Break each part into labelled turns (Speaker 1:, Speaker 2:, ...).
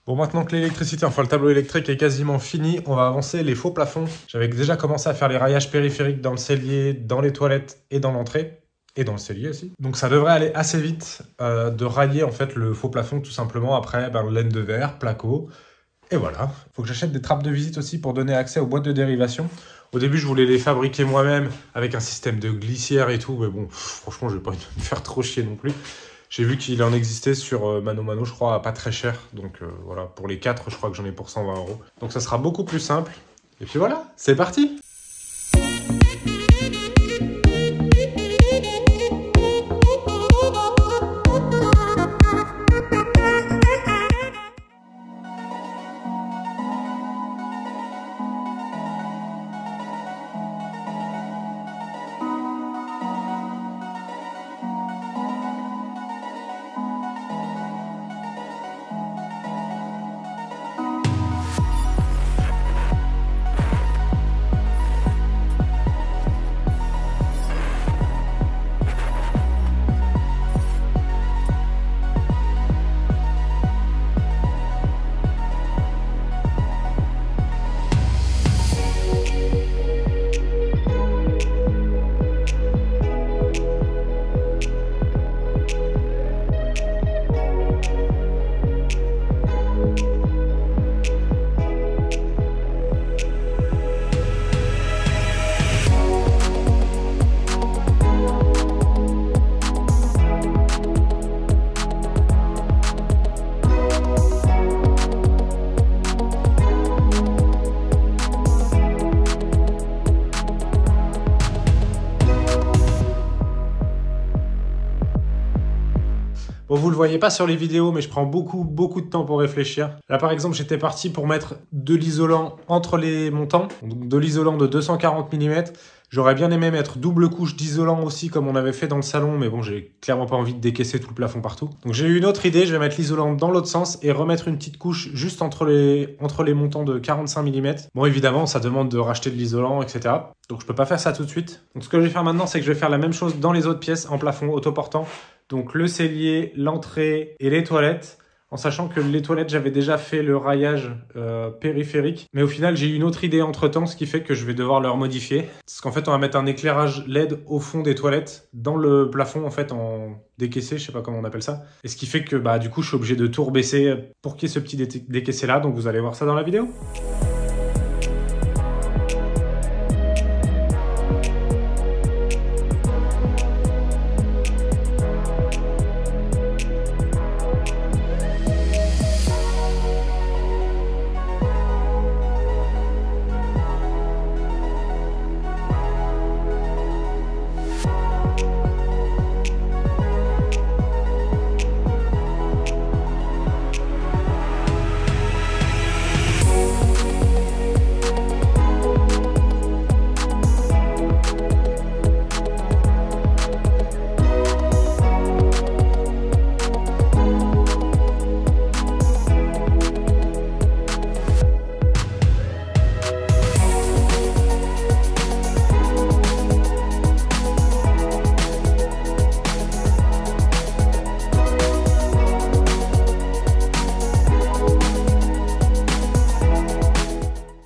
Speaker 1: Bon, maintenant que l'électricité, enfin le tableau électrique est quasiment fini, on va avancer les faux plafonds. J'avais déjà commencé à faire les raillages périphériques dans le cellier, dans les toilettes et dans l'entrée. Et dans le cellier aussi. Donc ça devrait aller assez vite de railler en fait le faux plafond tout simplement. Après, laine de verre, placo. Et voilà. Faut que j'achète des trappes de visite aussi pour donner accès aux boîtes de dérivation. Au début, je voulais les fabriquer moi-même avec un système de glissière et tout. Mais bon, franchement, je vais pas me faire trop chier non plus. J'ai vu qu'il en existait sur Mano Mano, je crois, à pas très cher. Donc voilà, pour les 4, je crois que j'en ai pour 120 €. Donc ça sera beaucoup plus simple. Et puis voilà, c'est parti! Bon, vous le voyez pas sur les vidéos, mais je prends beaucoup de temps pour réfléchir. Là, par exemple, j'étais parti pour mettre de l'isolant entre les montants, donc de l'isolant de 240 mm. J'aurais bien aimé mettre double couche d'isolant aussi, comme on avait fait dans le salon, mais bon, j'ai clairement pas envie de décaisser tout le plafond partout. Donc j'ai eu une autre idée, je vais mettre l'isolant dans l'autre sens et remettre une petite couche juste entre les montants de 45 mm. Bon, évidemment, ça demande de racheter de l'isolant, etc. Donc je peux pas faire ça tout de suite. Donc ce que je vais faire maintenant, c'est que je vais faire la même chose dans les autres pièces en plafond autoportant. Donc le cellier, l'entrée et les toilettes. En sachant que les toilettes, j'avais déjà fait le raillage périphérique. Mais au final, j'ai eu une autre idée entre-temps, ce qui fait que je vais devoir le remodifier. Parce qu'en fait, on va mettre un éclairage LED au fond des toilettes, dans le plafond, en fait, en décaissé, je sais pas comment on appelle ça. Et ce qui fait que, du coup, je suis obligé de tout rebaisser pour qu'il y ait ce petit décaissé-là. Donc vous allez voir ça dans la vidéo.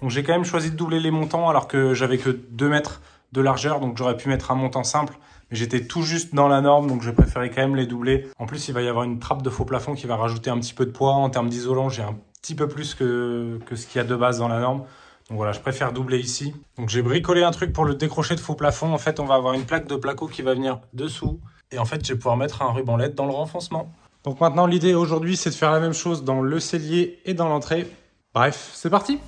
Speaker 1: Donc j'ai quand même choisi de doubler les montants alors que j'avais que 2 mètres de largeur, donc j'aurais pu mettre un montant simple. Mais j'étais tout juste dans la norme, donc j'ai préféré quand même les doubler. En plus, il va y avoir une trappe de faux plafond qui va rajouter un petit peu de poids. En termes d'isolant, j'ai un petit peu plus que ce qu'il y a de base dans la norme. Donc voilà, je préfère doubler ici. Donc j'ai bricolé un truc pour le décrocher de faux plafond. En fait, on va avoir une plaque de placo qui va venir dessous. Et en fait, je vais pouvoir mettre un ruban LED dans le renfoncement. Donc maintenant, l'idée aujourd'hui, c'est de faire la même chose dans le cellier et dans l'entrée. Bref, c'est parti!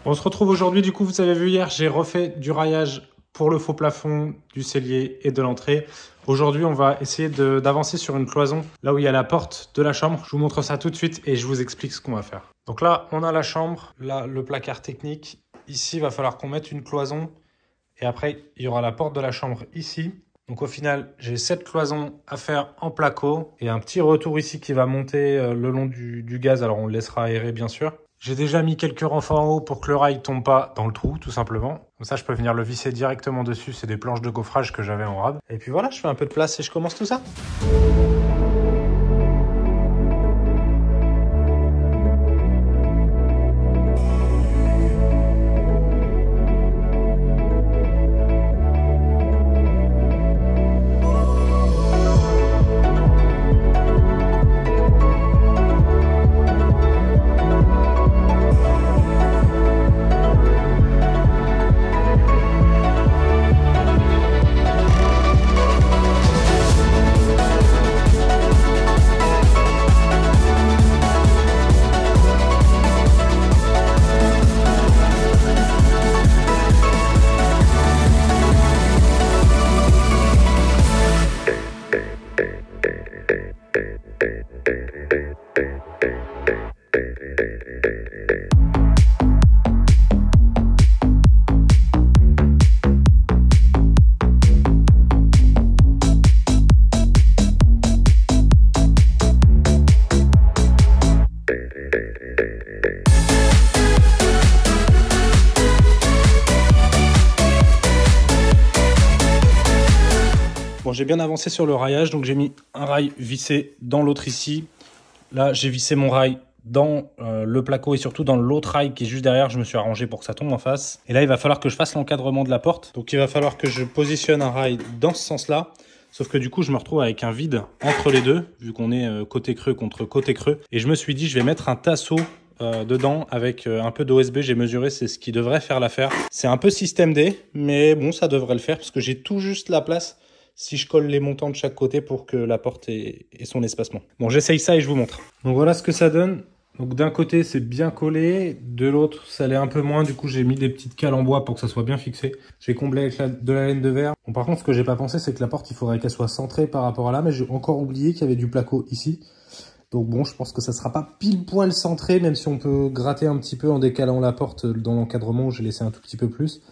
Speaker 1: On se retrouve aujourd'hui, du coup, vous avez vu hier, j'ai refait du raillage pour le faux plafond, du cellier et de l'entrée. Aujourd'hui, on va essayer d'avancer sur une cloison, là où il y a la porte de la chambre. Je vous montre ça tout de suite et je vous explique ce qu'on va faire. Donc là, on a la chambre, là, le placard technique. Ici, il va falloir qu'on mette une cloison. Et après, il y aura la porte de la chambre ici. Donc au final, j'ai 7 cloisons à faire en placo et un petit retour ici qui va monter le long du gaz. Alors on le laissera aérer bien sûr. J'ai déjà mis quelques renforts en haut pour que le rail tombe pas dans le trou, tout simplement. Comme ça, je peux venir le visser directement dessus. C'est des planches de gaufrage que j'avais en rab. Et puis voilà, je fais un peu de place et je commence tout ça. Bon, j'ai bien avancé sur le raillage, donc j'ai mis un rail vissé dans l'autre ici. Là, j'ai vissé mon rail dans le placo et surtout dans l'autre rail qui est juste derrière. Je me suis arrangé pour que ça tombe en face. Et là, il va falloir que je fasse l'encadrement de la porte. Donc, il va falloir que je positionne un rail dans ce sens-là. Sauf que du coup, je me retrouve avec un vide entre les deux, vu qu'on est côté creux contre côté creux. Et je me suis dit, je vais mettre un tasseau dedans avec un peu d'OSB. J'ai mesuré, c'est ce qui devrait faire l'affaire. C'est un peu système D, mais bon, ça devrait le faire parce que j'ai tout juste la place si je colle les montants de chaque côté pour que la porte ait son espacement. Bon, j'essaye ça et je vous montre. Donc voilà ce que ça donne. Donc d'un côté, c'est bien collé. De l'autre, ça l'est un peu moins. Du coup, j'ai mis des petites cales en bois pour que ça soit bien fixé. J'ai comblé avec de la laine de verre. Bon, par contre, ce que j'ai pas pensé, c'est que la porte, il faudrait qu'elle soit centrée par rapport à là. Mais j'ai encore oublié qu'il y avait du placo ici. Donc bon, je pense que ça sera pas pile poil centré, même si on peut gratter un petit peu en décalant la porte dans l'encadrement où j'ai laissé un tout petit peu plus.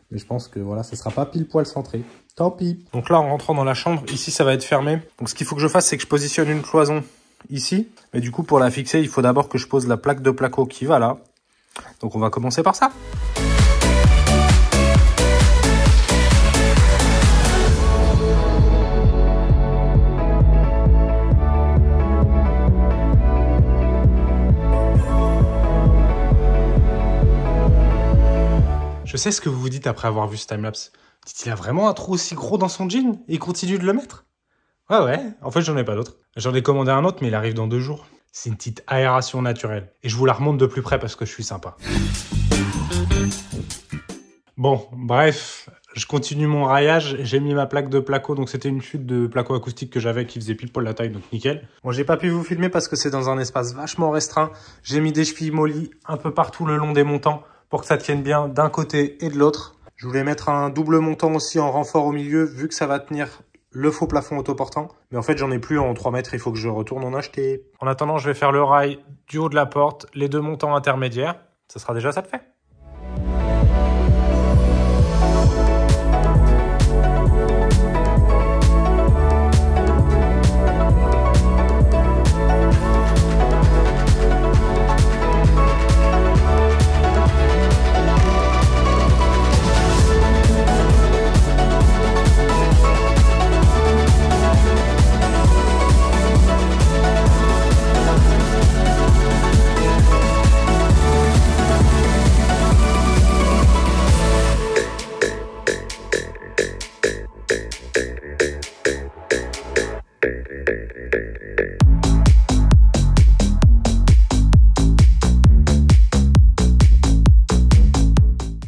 Speaker 1: Mais je pense que voilà, ça sera pas pile poil centré. Tant pis. Donc là, en rentrant dans la chambre, ici, ça va être fermé. Donc ce qu'il faut que je fasse, c'est que je positionne une cloison ici. Mais du coup, pour la fixer, il faut d'abord que je pose la plaque de placo qui va là. Donc on va commencer par ça. Je sais ce que vous vous dites après avoir vu ce timelapse. Dites, il a vraiment un trou aussi gros dans son jean et il continue de le mettre? Ouais, en fait, j'en ai pas d'autre. J'en ai commandé un autre, mais il arrive dans 2 jours. C'est une petite aération naturelle. Et je vous la remonte de plus près parce que je suis sympa. Bon, bref, je continue mon raillage. J'ai mis ma plaque de placo, donc c'était une chute de placo acoustique que j'avais qui faisait pile poil la taille, donc nickel. Bon, j'ai pas pu vous filmer parce que c'est dans un espace vachement restreint. J'ai mis des chevilles mollies un peu partout le long des montants pour que ça tienne bien d'un côté et de l'autre. Je voulais mettre un double montant aussi en renfort au milieu, vu que ça va tenir le faux plafond autoportant. Mais en fait, j'en ai plus en 3 mètres, il faut que je retourne en acheter. En attendant, je vais faire le rail du haut de la porte, les 2 montants intermédiaires. Ça sera déjà ça de fait.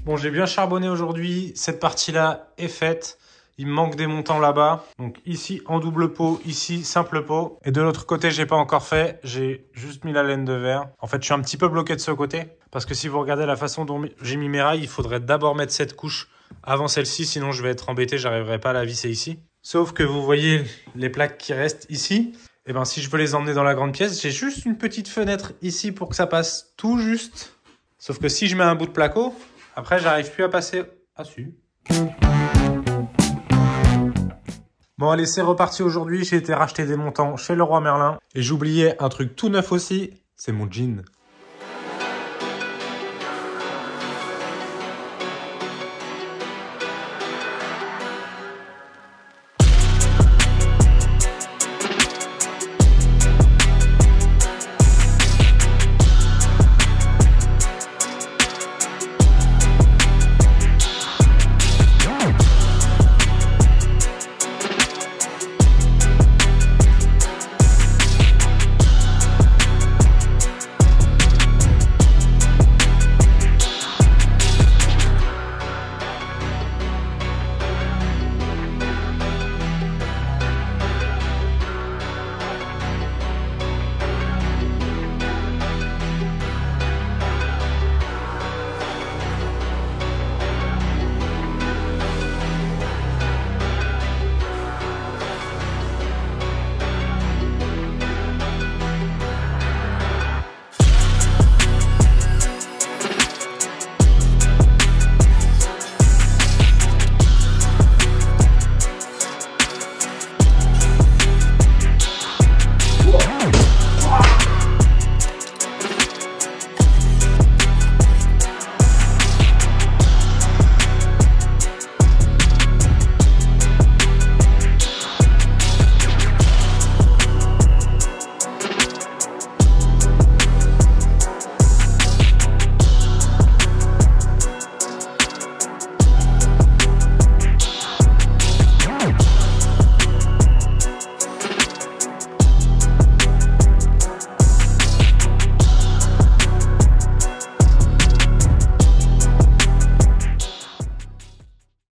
Speaker 1: Bon, j'ai bien charbonné aujourd'hui. Cette partie-là est faite. Il me manque des montants là-bas. Donc ici en double pot, ici simple pot. Et de l'autre côté, j'ai pas encore fait. J'ai juste mis la laine de verre. En fait, je suis un petit peu bloqué de ce côté. Parce que si vous regardez la façon dont j'ai mis mes rails, il faudrait d'abord mettre cette couche avant celle-ci. Sinon, je vais être embêté, j'arriverai pas à la visser ici. Sauf que vous voyez les plaques qui restent ici. Et ben si je veux les emmener dans la grande pièce, j'ai juste une petite fenêtre ici pour que ça passe tout juste. Sauf que si je mets un bout de placo, après, j'arrive plus à passer dessus. Bon allez, c'est reparti aujourd'hui, j'ai été racheter des montants chez Leroy Merlin. Et j'oubliais un truc tout neuf aussi, c'est mon jean.